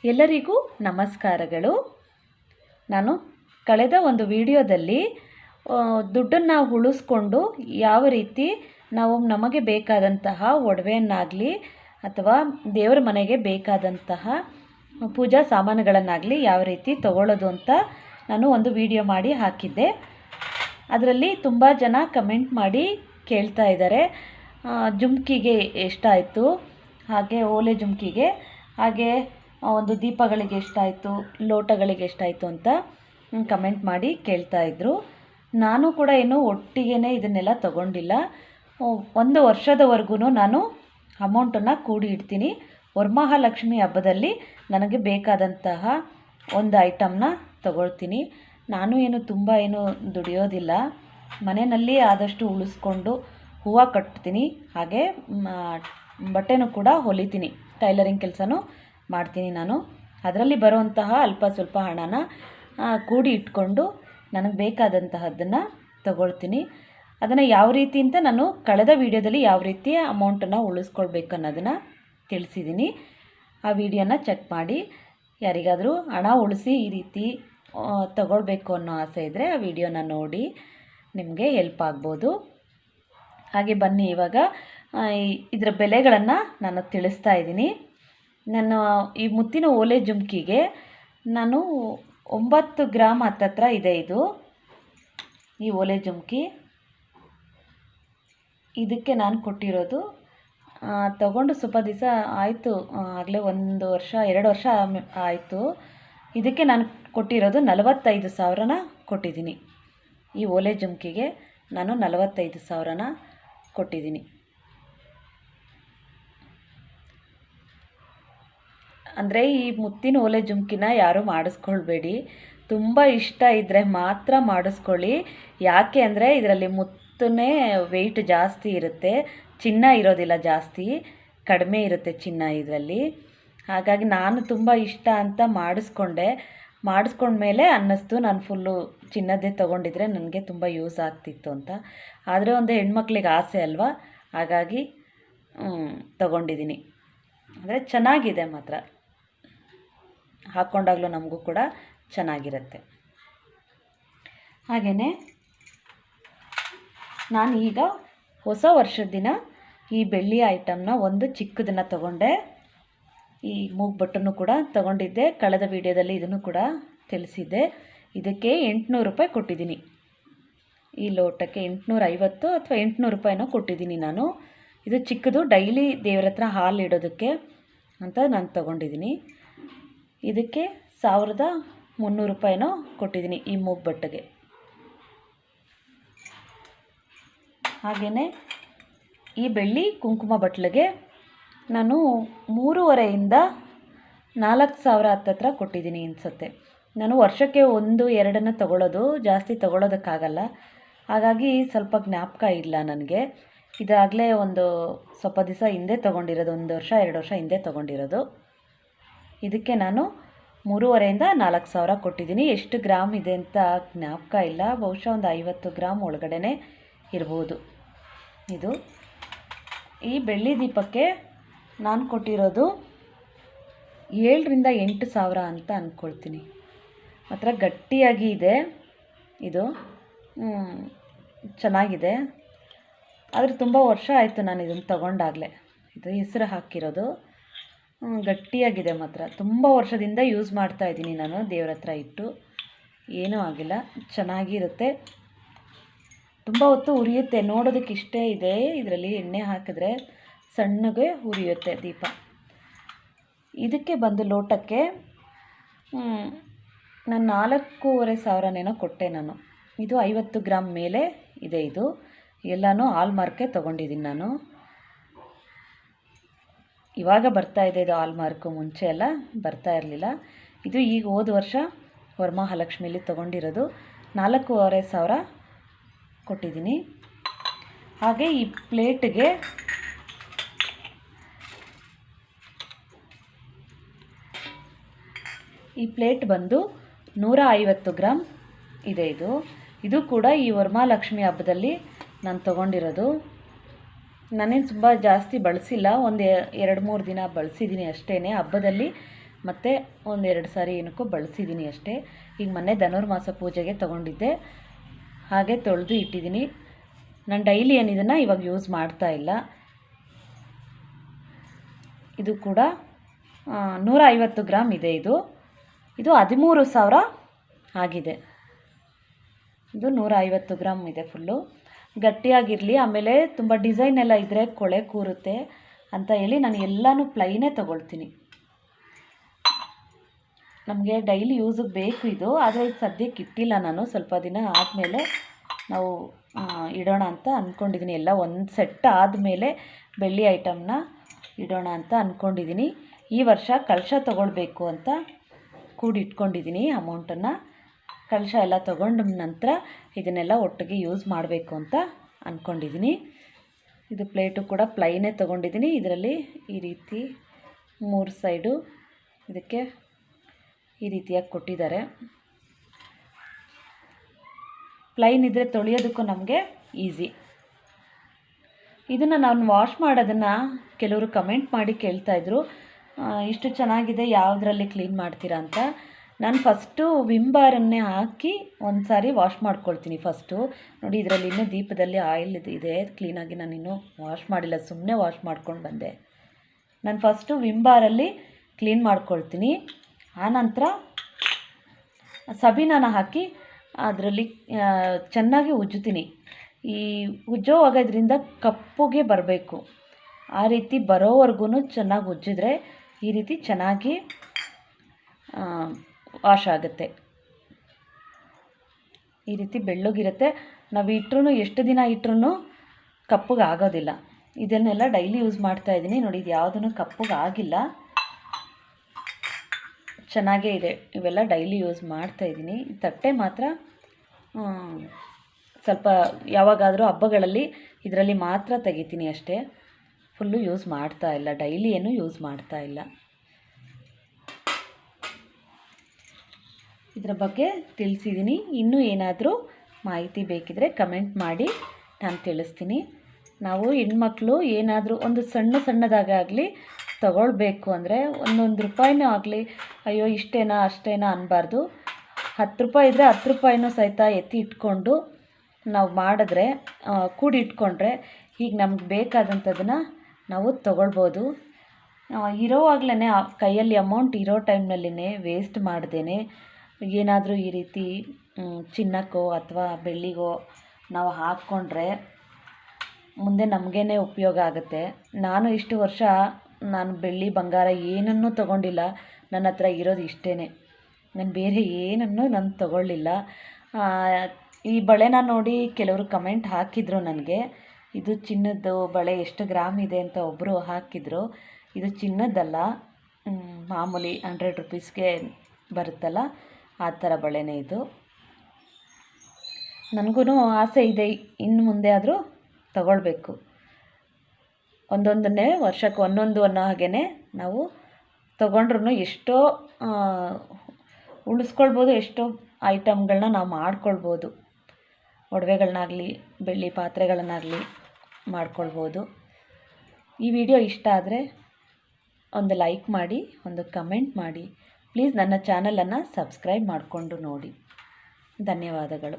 ಎಲ್ಲರಿಗೂ ನಮಸ್ಕಾರಗಳು. ನಾನು ಕಳೆದ ಒಂದು ವಿಡಿಯೋದಲ್ಲಿ ದುಡ್ಡನ್ನು ಉಳಿಸ್ಕೊಂಡು ಯಾವ ರೀತಿ ನಾವು ನಮಗೆ ಬೇಕಾದಂತಹ ಒಡವೆಯನ್ನಾಗಲಿ ಅಥವಾ ದೇವರ ಮನೆಗೆ ಬೇಕಾದಂತಹ ಪೂಜಾ ಸಾಮಾನುಗಳನ್ನಾಗಲಿ ಯಾವ ರೀತಿ ತಗೊಳ್ಳೋದು ಅಂತ ನಾನು ಒಂದು ವಿಡಿಯೋ ಮಾಡಿ ಹಾಕಿದ್ದೆ. ಅದರಲ್ಲಿ ತುಂಬ ಜನ ಕಮೆಂಟ್ ಮಾಡಿ ಕೇಳ್ತಾ ಇದ್ದಾರೆ, ಜುಮ್ಕಿಗೆ ಎಷ್ಟಾಯಿತು, ಹಾಗೆ ಓಲೆ ಜುಮ್ಕಿಗೆ, ಹಾಗೆ ಒಂದು ದೀಪಗಳಿಗೆ ಎಷ್ಟಾಯಿತು, ಲೋಟಗಳಿಗೆ ಎಷ್ಟಾಯಿತು ಅಂತ ಕಮೆಂಟ್ ಮಾಡಿ ಕೇಳ್ತಾಯಿದ್ರು. ನಾನು ಕೂಡ ಏನು ಒಟ್ಟಿಗೆ ಇದನ್ನೆಲ್ಲ ತಗೊಂಡಿಲ್ಲ. ಒಂದು ವರ್ಷದವರೆಗೂ ನಾನು ಅಮೌಂಟನ್ನು ಕೂಡಿ ಇಡ್ತೀನಿ. ವರಮಹಾಲಕ್ಷ್ಮಿ ಹಬ್ಬದಲ್ಲಿ ನನಗೆ ಬೇಕಾದಂತಹ ಒಂದು ಐಟಮ್ನ ತಗೊಳ್ತೀನಿ. ನಾನು ತುಂಬ ದುಡಿಯೋದಿಲ್ಲ, ಮನೆಯಲ್ಲಿ ಆದಷ್ಟು ಉಳಿಸ್ಕೊಂಡು ಹೂವು ಕಟ್ತೀನಿ, ಹಾಗೆ ಬಟ್ಟೆನೂ ಕೂಡ ಹೊಲಿತೀನಿ, ಟೈಲರಿಂಗ್ ಕೆಲಸನೂ ಮಾಡ್ತೀನಿ. ನಾನು ಅದರಲ್ಲಿ ಬರುವಂತಹ ಅಲ್ಪ ಸ್ವಲ್ಪ ಹಣನ ಕೂಡಿ ಇಟ್ಕೊಂಡು ನನಗೆ ಬೇಕಾದಂತಹದ್ದನ್ನು ತಗೊಳ್ತೀನಿ. ಅದನ್ನು ಯಾವ ರೀತಿ ಅಂತ ನಾನು ಕಳೆದ ವಿಡಿಯೋದಲ್ಲಿ ಯಾವ ರೀತಿ ಅಮೌಂಟನ್ನು ಉಳಿಸ್ಕೊಳ್ಬೇಕು ಅನ್ನೋದನ್ನು ತಿಳಿಸಿದ್ದೀನಿ. ಆ ವಿಡಿಯೋನ ಚೆಕ್ ಮಾಡಿ. ಯಾರಿಗಾದರೂ ಹಣ ಉಳಿಸಿ ಈ ರೀತಿ ತಗೊಳ್ಬೇಕು ಅನ್ನೋ ಆಸೆ ಇದ್ದರೆ ಆ ವಿಡಿಯೋನ ನೋಡಿ, ನಿಮಗೆ ಹೆಲ್ಪ್ ಆಗ್ಬೋದು. ಹಾಗೆ ಬನ್ನಿ, ಇವಾಗ ಇದರ ಬೆಲೆಗಳನ್ನು ನಾನು ತಿಳಿಸ್ತಾ ಇದ್ದೀನಿ. ನಾನು ಈ ಮುತ್ತಿನ ಓಲೆ ಜುಮ್ಕಿಗೆ ನಾನು 9 ಗ್ರಾಮ್ ಹತ್ತತ್ರ ಇದೆ ಇದು ಈ ಓಲೆ ಜುಮ್ಕಿ. ಇದಕ್ಕೆ ನಾನು ಕೊಟ್ಟಿರೋದು, ತಗೊಂಡು ಸ್ವಲ್ಪ ದಿವಸ ಆಯಿತು, ಆಗಲೇ 1 ವರ್ಷ 2 ವರ್ಷ ಆಯಿತು. ಇದಕ್ಕೆ ನಾನು ಕೊಟ್ಟಿರೋದು 45,000ನ ಕೊಟ್ಟಿದ್ದೀನಿ. ಈ ಓಲೆ ಜುಮ್ಕಿಗೆ ನಾನು 45,000ನ ಕೊಟ್ಟಿದ್ದೀನಿ. ಅಂದರೆ ಈ ಮುತ್ತಿನ ಓಲೆ ಜುಮ್ಕಿನ ಯಾರೂ ಮಾಡಿಸ್ಕೊಳ್ಬೇಡಿ, ತುಂಬ ಇಷ್ಟ ಇದ್ದರೆ ಮಾತ್ರ ಮಾಡಿಸ್ಕೊಳ್ಳಿ. ಯಾಕೆ ಅಂದರೆ ಇದರಲ್ಲಿ ಮುತ್ತನೇ ವೆಯ್ಟ್ ಜಾಸ್ತಿ ಇರುತ್ತೆ, ಚಿನ್ನ ಇರೋದಿಲ್ಲ, ಜಾಸ್ತಿ ಕಡಿಮೆ ಇರುತ್ತೆ ಚಿನ್ನ ಇದರಲ್ಲಿ. ಹಾಗಾಗಿ ನಾನು ತುಂಬ ಇಷ್ಟ ಅಂತ ಮಾಡಿಸ್ಕೊಂಡ್ಮೇಲೆ ಅನ್ನಿಸ್ತು ನಾನು ಫುಲ್ಲು ಚಿನ್ನದ್ದೇ ತೊಗೊಂಡಿದ್ರೆ ನನಗೆ ತುಂಬ ಯೂಸ್ ಆಗ್ತಿತ್ತು ಅಂತ. ಆದರೆ ಒಂದು ಹೆಣ್ಮಕ್ಳಿಗೆ ಆಸೆ ಅಲ್ವಾ, ಹಾಗಾಗಿ ತಗೊಂಡಿದ್ದೀನಿ. ಅಂದರೆ ಚೆನ್ನಾಗಿದೆ, ಮಾತ್ರ ಹಾಕ್ಕೊಂಡಾಗಲೂ ನಮಗೂ ಕೂಡ ಚೆನ್ನಾಗಿರುತ್ತೆ. ಹಾಗೆಯೇ ನಾನು ಈಗ ಹೊಸ ವರ್ಷದ ದಿನ ಈ ಬೆಳ್ಳಿ ಐಟಮ್ನ ಒಂದು ಚಿಕ್ಕದನ್ನು ತಗೊಂಡೆ. ಈ ಮೂಗ್ಬಟ್ಟನ್ನು ಕೂಡ ತಗೊಂಡಿದ್ದೆ, ಕಳೆದ ವಿಡಿಯೋದಲ್ಲಿ ಇದನ್ನು ಕೂಡ ತಿಳಿಸಿದ್ದೆ. ಇದಕ್ಕೆ 800 ರೂಪಾಯಿ ಕೊಟ್ಟಿದ್ದೀನಿ. ಈ ಲೋಟಕ್ಕೆ 850 ಅಥವಾ 800 ರೂಪಾಯಿನೋ ಕೊಟ್ಟಿದ್ದೀನಿ ನಾನು. ಇದು ಚಿಕ್ಕದು, ಡೈಲಿ ದೇವ್ರ ಹತ್ರ ಹಾಲು ಇಡೋದಕ್ಕೆ ಅಂತ ನಾನು ತಗೊಂಡಿದ್ದೀನಿ. ಇದಕ್ಕೆ 1300 ರೂಪಾಯಿನೋ ಕೊಟ್ಟಿದ್ದೀನಿ ಈ ಮೂಗ್ಬಟ್ಟೆಗೆ. ಹಾಗೆಯೇ ಈ ಬೆಳ್ಳಿ ಕುಂಕುಮ ಬಟ್ಲಿಗೆ ನಾನು 3,500ರಿಂದ 4,000 ಹತ್ತತ್ರ ಕೊಟ್ಟಿದ್ದೀನಿ ಅನಿಸುತ್ತೆ. ನಾನು ವರ್ಷಕ್ಕೆ 1-2 ತಗೊಳ್ಳೋದು, ಜಾಸ್ತಿ ತಗೊಳ್ಳೋದಕ್ಕಾಗಲ್ಲ, ಹಾಗಾಗಿ ಸ್ವಲ್ಪ ಜ್ಞಾಪಕ ಇಲ್ಲ ನನಗೆ. ಇದಾಗಲೇ ಒಂದು ಸ್ವಲ್ಪ ದಿವಸ ಹಿಂದೆ ತೊಗೊಂಡಿರೋದು, 1 ವರ್ಷ 2 ವರ್ಷ ಹಿಂದೆ ತೊಗೊಂಡಿರೋದು. ಇದಕ್ಕೆ ನಾನು 3,500ರಿಂದ 4,000 ಕೊಟ್ಟಿದ್ದೀನಿ. ಎಷ್ಟು ಗ್ರಾಮ್ ಇದೆ ಅಂತ ಜ್ಞಾಪಕ ಇಲ್ಲ, ಬಹುಶಃ ಒಂದು 50 ಗ್ರಾಮ್ ಒಳಗಡೆ ಇರ್ಬೋದು ಇದು. ಈ ಬೆಳ್ಳಿ ದೀಪಕ್ಕೆ ನಾನು ಕೊಟ್ಟಿರೋದು 7,000ರಿಂದ 8,000 ಅಂತ ಅಂದ್ಕೊಳ್ತೀನಿ. ಮಾತ್ರ ಗಟ್ಟಿಯಾಗಿ ಇದೆ ಇದು, ಚೆನ್ನಾಗಿದೆ. ಆದರೆ ತುಂಬ ವರ್ಷ ಆಯಿತು ನಾನು ಇದನ್ನು ತಗೊಂಡಾಗಲೇ. ಇದು ಹೆಸರು ಹಾಕಿರೋದು, ಗಟ್ಟಿಯಾಗಿದೆ, ಮಾತ್ರ ತುಂಬ ವರ್ಷದಿಂದ ಯೂಸ್ ಮಾಡ್ತಾಯಿದ್ದೀನಿ ನಾನು, ದೇವ್ರ ಹತ್ರ ಇಟ್ಟು ಏನೂ ಆಗಿಲ್ಲ, ಚೆನ್ನಾಗಿರುತ್ತೆ. ತುಂಬ ಹೊತ್ತು ಉರಿಯುತ್ತೆ, ನೋಡೋದಕ್ಕೆ ಇಷ್ಟೇ ಇದೆ. ಇದರಲ್ಲಿ ಎಣ್ಣೆ ಹಾಕಿದ್ರೆ ಸಣ್ಣಗೆ ಉರಿಯುತ್ತೆ ದೀಪ. ಇದಕ್ಕೆ ಬಂದು ಲೋಟಕ್ಕೆ ನಾನು 4,500 ಕೊಟ್ಟೆ ನಾನು. ಇದು 50 ಗ್ರಾಮ್ ಮೇಲೆ ಇದೆ. ಇದು ಎಲ್ಲನೂ ಹಾಲ್ ಮಾರ್ಕೆ ತೊಗೊಂಡಿದ್ದೀನಿ ನಾನು. ಇವಾಗ ಬರ್ತಾ ಇದೆ ಇದು ಹಾಲ್ ಮಾರ್ಕು, ಮುಂಚೆ ಎಲ್ಲ ಬರ್ತಾ ಇರಲಿಲ್ಲ. ಇದು ಈಗ ಹೋದ ವರ್ಷ ವರಮಹಾಲಕ್ಷ್ಮಿಯಲ್ಲಿ ತೊಗೊಂಡಿರೋದು. 4,500 ಕೊಟ್ಟಿದ್ದೀನಿ. ಹಾಗೆ ಈ ಪ್ಲೇಟ್ಗೆ ಬಂದು 150 ಗ್ರಾಮ್ ಇದೆ. ಇದು ಕೂಡ ಈ ವರಮಹಾಲಕ್ಷ್ಮಿ ಹಬ್ಬದಲ್ಲಿ ನಾನು ತೊಗೊಂಡಿರೋದು. ನಾನೇನು ತುಂಬ ಜಾಸ್ತಿ ಬಳಸಿಲ್ಲ, ಒಂದು 2-3 ದಿನ ಬಳಸಿದ್ದೀನಿ ಅಷ್ಟೇ. ಹಬ್ಬದಲ್ಲಿ ಮತ್ತು ಒಂದೆರಡು ಸಾರಿ ಏನಕ್ಕೂ ಬಳಸಿದ್ದೀನಿ ಅಷ್ಟೇ. ಈಗ ಮೊನ್ನೆ ಧನುರ್ಮಾಸ ಪೂಜೆಗೆ ತೊಗೊಂಡಿದ್ದೆ, ಹಾಗೆ ತೊಳೆದು ಇಟ್ಟಿದ್ದೀನಿ. ನಾನು ಡೈಲಿ ಏನಿದನ್ನು ಇವಾಗ ಯೂಸ್ ಮಾಡ್ತಾ ಇಲ್ಲ. ಇದು ಕೂಡ 150 ಗ್ರಾಮ್ ಇದೆ. ಇದು 13,000 ಆಗಿದೆ. ಇದು 150 ಗ್ರಾಮ್ ಇದೆ. ಫುಲ್ಲು ಗಟ್ಟಿಯಾಗಿರಲಿ, ಆಮೇಲೆ ತುಂಬ ಡಿಸೈನ್ ಎಲ್ಲ ಇದ್ದರೆ ಕೊಳೆ ಕೂರುತ್ತೆ ಅಂತ ಹೇಳಿ ನಾನು ಎಲ್ಲನೂ ಪ್ಲೈನೇ ತೊಗೊಳ್ತೀನಿ. ನಮಗೆ ಡೈಲಿ ಯೂಸಿಗೆ ಬೇಕು ಇದು, ಆದರೆ ಇದು ಸದ್ಯಕ್ಕೆ ಇಟ್ಟಿಲ್ಲ ನಾನು. ಸ್ವಲ್ಪ ದಿನ ಆದಮೇಲೆ ನಾವು ಇಡೋಣ ಅಂತ ಅಂದ್ಕೊಂಡಿದ್ದೀನಿ. ಎಲ್ಲ ಒಂದು ಸೆಟ್ ಆದಮೇಲೆ ಬೆಳ್ಳಿ ಐಟಮ್ನ ಇಡೋಣ ಅಂತ ಅಂದ್ಕೊಂಡಿದ್ದೀನಿ. ಈ ವರ್ಷ ಕಳಶ ತೊಗೊಳ್ಬೇಕು ಅಂತ ಕೂಡಿಟ್ಕೊಂಡಿದ್ದೀನಿ ಅಮೌಂಟನ್ನು. ಕಳಶ ಎಲ್ಲ ತೊಗೊಂಡ ನಂತರ ಇದನ್ನೆಲ್ಲ ಒಟ್ಟಿಗೆ ಯೂಸ್ ಮಾಡಬೇಕು ಅಂತ ಅಂದ್ಕೊಂಡಿದ್ದೀನಿ. ಇದು ಪ್ಲೇಟು ಕೂಡ ಪ್ಲೈನೇ ತೊಗೊಂಡಿದ್ದೀನಿ. ಇದರಲ್ಲಿ ಈ ರೀತಿ 3 ಸೈಡು ಇದಕ್ಕೆ ಈ ರೀತಿಯಾಗಿ ಕೊಟ್ಟಿದ್ದಾರೆ. ಪ್ಲೈನ್ ಇದ್ದರೆ ತೊಳೆಯೋದಕ್ಕೂ ನಮಗೆ ಈಸಿ. ಇದನ್ನು ನಾನು ವಾಶ್ ಮಾಡೋದನ್ನು ಕೆಲವರು ಕಮೆಂಟ್ ಮಾಡಿ ಕೇಳ್ತಾಯಿದ್ರು, ಇಷ್ಟು ಚೆನ್ನಾಗಿದೆ ಯಾವುದರಲ್ಲಿ ಕ್ಲೀನ್ ಮಾಡ್ತೀರಾ ಅಂತ. ನಾನು ಫಸ್ಟು ವಿಮ್ ಬಾರನ್ನೇ ಹಾಕಿ ಒಂದು ಸಾರಿ ವಾಶ್ ಮಾಡ್ಕೊಳ್ತೀನಿ. ಫಸ್ಟು ನೋಡಿ, ಇದರಲ್ಲಿ ಇನ್ನೂ ದೀಪದಲ್ಲಿ ಆಯಿಲ್ ಇದೆ, ಕ್ಲೀನಾಗಿ ನಾನಿನ್ನೂ ವಾಶ್ ಮಾಡಿಲ್ಲ, ಸುಮ್ಮನೆ ವಾಶ್ ಮಾಡ್ಕೊಂಡು ಬಂದೆ. ನಾನು ಫಸ್ಟು ವಿಮ್ ಬಾರಲ್ಲಿ ಕ್ಲೀನ್ ಮಾಡ್ಕೊಳ್ತೀನಿ. ಆನಂತರ ಸಬೀನಾನ ಹಾಕಿ ಅದರಲ್ಲಿ ಚೆನ್ನಾಗಿ ಉಜ್ಜುತ್ತೀನಿ. ಈ ಉಜ್ಜೋವಾಗ ಇದರಿಂದ ಕಪ್ಪುಗೆ ಬರಬೇಕು. ಆ ರೀತಿ ಬರೋವರೆಗೂ ಚೆನ್ನಾಗಿ ಉಜ್ಜಿದ್ರೆ ಈ ರೀತಿ ಚೆನ್ನಾಗಿ ವಾಶ್ ಆಗುತ್ತೆ. ಈ ರೀತಿ ಬೆಳ್ಳಗಿರುತ್ತೆ. ನಾವು ಇಟ್ಟರೂ ಎಷ್ಟು ದಿನ ಇಟ್ಟರೂ ಕಪ್ಪಗೆ ಆಗೋದಿಲ್ಲ. ಇದನ್ನೆಲ್ಲ ಡೈಲಿ ಯೂಸ್ ಮಾಡ್ತಾಯಿದ್ದೀನಿ. ನೋಡಿ, ಇದು ಯಾವುದೂ ಕಪ್ಪಗೆ ಆಗಿಲ್ಲ, ಚೆನ್ನಾಗೇ ಇದೆ. ಇವೆಲ್ಲ ಡೈಲಿ ಯೂಸ್ ಮಾಡ್ತಾಯಿದ್ದೀನಿ. ತಟ್ಟೆ ಮಾತ್ರ ಸ್ವಲ್ಪ ಯಾವಾಗಾದರೂ ಹಬ್ಬಗಳಲ್ಲಿ ಇದರಲ್ಲಿ ಮಾತ್ರ ತೆಗಿತೀನಿ ಅಷ್ಟೇ. ಫುಲ್ಲು ಯೂಸ್ ಮಾಡ್ತಾ ಇಲ್ಲ, ಡೈಲಿ ಏನೂ ಯೂಸ್ ಮಾಡ್ತಾ ಇಲ್ಲ. ಇದರ ಬಗ್ಗೆ ತಿಳಿಸಿದ್ದೀನಿ. ಇನ್ನೂ ಏನಾದರೂ ಮಾಹಿತಿ ಬೇಕಿದ್ದರೆ ಕಮೆಂಟ್ ಮಾಡಿ, ನಾನು ತಿಳಿಸ್ತೀನಿ. ನಾವು ಹೆಣ್ಮಕ್ಳು ಏನಾದರೂ ಒಂದು ಸಣ್ಣದಾಗಲಿ ತಗೊಳ್ಬೇಕು ಅಂದರೆ ₹1 ಆಗಲಿ, ಅಯ್ಯೋ ಇಷ್ಟೇನಾ ಅಷ್ಟೇನಾ ಅನ್ನಬಾರ್ದು. 10 ರೂಪಾಯಿ ಇದ್ದರೆ 10 ರೂಪಾಯಿನೂ ಸಹಿತ ಎತ್ತಿ ಇಟ್ಕೊಂಡು ನಾವು ಮಾಡಿದ್ರೆ, ಕೂಡಿಟ್ಕೊಂಡ್ರೆ ಈಗ ನಮ್ಗೆ ಬೇಕಾದಂಥದ್ದನ್ನು ನಾವು ತೊಗೊಳ್ಬೋದು. ಇರೋವಾಗಲೇ ಕೈಯಲ್ಲಿ ಅಮೌಂಟ್ ಇರೋ ಟೈಮ್ನಲ್ಲಿನೇ ವೇಸ್ಟ್ ಮಾಡ್ದೇ ಏನಾದರೂ ಈ ರೀತಿ ಚಿನ್ನಕ್ಕೋ ಅಥವಾ ಬೆಳ್ಳಿಗೋ ನಾವು ಹಾಕ್ಕೊಂಡ್ರೆ ಮುಂದೆ ನಮಗೇ ಉಪಯೋಗ ಆಗುತ್ತೆ. ನಾನು ಇಷ್ಟು ವರ್ಷ ನಾನು ಬೆಳ್ಳಿ ಬಂಗಾರ ಏನನ್ನೂ ತೊಗೊಂಡಿಲ್ಲ. ನನ್ನ ಹತ್ರ ಇರೋದು ಇಷ್ಟೇ. ನಾನು ಬೇರೆ ಏನನ್ನೂ ನಾನು ತೊಗೊಳ್ಳಿಲ್ಲ. ಈ ಬಳೆನ ನೋಡಿ ಕೆಲವರು ಕಮೆಂಟ್ ಹಾಕಿದರು ನನಗೆ, ಇದು ಚಿನ್ನದ್ದು ಬಳೆ ಎಷ್ಟು ಗ್ರಾಮ್ ಇದೆ ಅಂತ ಒಬ್ಬರು ಹಾಕಿದರು. ಇದು ಚಿನ್ನದ್ದಲ್ಲ, ಮಾಮೂಲಿ 100 ರೂಪೀಸ್ಗೆ ಬರುತ್ತಲ್ಲ ಆ ಥರ ಬಳೆನೇ ಇದು. ನನಗೂ ಆಸೆ ಇದೆ, ಇನ್ನು ಮುಂದೆ ಆದರೂ ತಗೊಳ್ಬೇಕು. ಒಂದೊಂದನ್ನೇ ವರ್ಷಕ್ಕೆ ಒಂದೊಂದು ಅನ್ನೋ ಹಾಗೇ ನಾವು ತೊಗೊಂಡ್ರೂ ಎಷ್ಟೋ ಉಳಿಸ್ಕೊಳ್ಬೋದು, ಎಷ್ಟೋ ಐಟಮ್ಗಳನ್ನ ನಾವು ಮಾಡ್ಕೊಳ್ಬೋದು. ಒಡವೆಗಳನ್ನಾಗಲಿ ಬೆಳ್ಳಿ ಪಾತ್ರೆಗಳನ್ನಾಗಲಿ ಮಾಡ್ಕೊಳ್ಬೋದು. ಈ ವಿಡಿಯೋ ಇಷ್ಟ ಆದರೆ ಒಂದು ಲೈಕ್ ಮಾಡಿ, ಒಂದು ಕಮೆಂಟ್ ಮಾಡಿ. ಪ್ಲೀಸ್ ನನ್ನ ಚಾನಲನ್ನು ಸಬ್ಸ್ಕ್ರೈಬ್ ಮಾಡಿಕೊಂಡು ನೋಡಿ. ಧನ್ಯವಾದಗಳು.